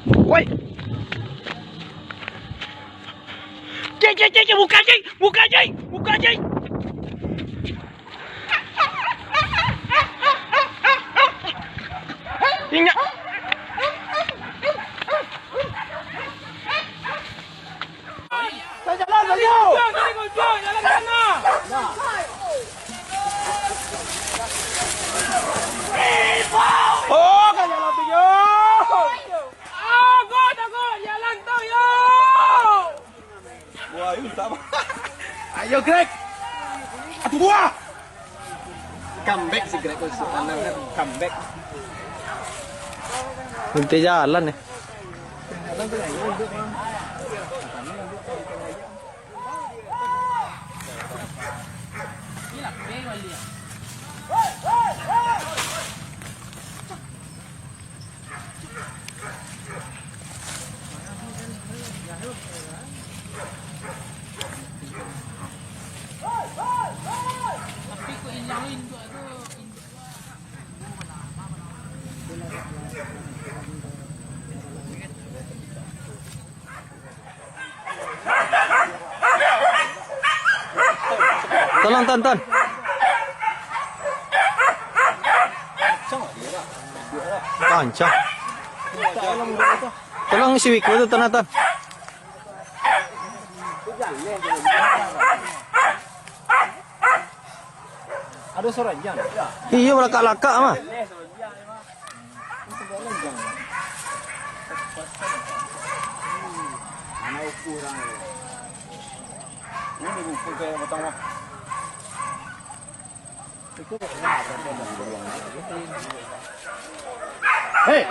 Woi. Cik, buka cik. Buka cik. Hingga. Jalan saja. Jalan sana. Oh, kan jalan tu yo. Takut, jalan tu yo. Wah, ini tak apa. Ayo, Greg. Atu buah. Comeback si Greg tu. Comeback. Berhenti jalan ni. Tolong tonton. Kancang. Tolong si Wiko tu tonton. Ada suara jam. Iya, lakak-lakak mah. Mana ukuran? Ini ukur kayak potong mah. Hei.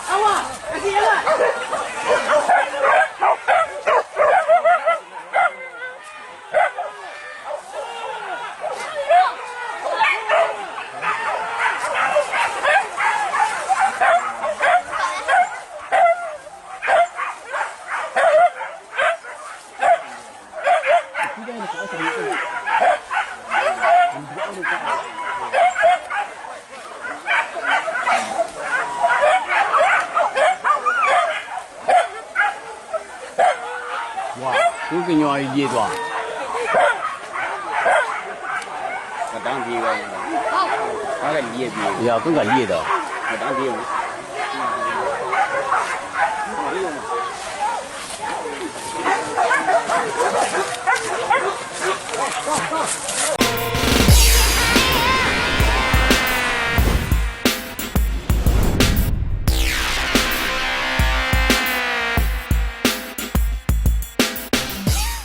Awak, kasih awak. Cũng cái nhoi gì đó. Cái đáng gì vậy? Cái gì vậy? Dạ, cũng cái gì đó. Cái đáng gì vậy?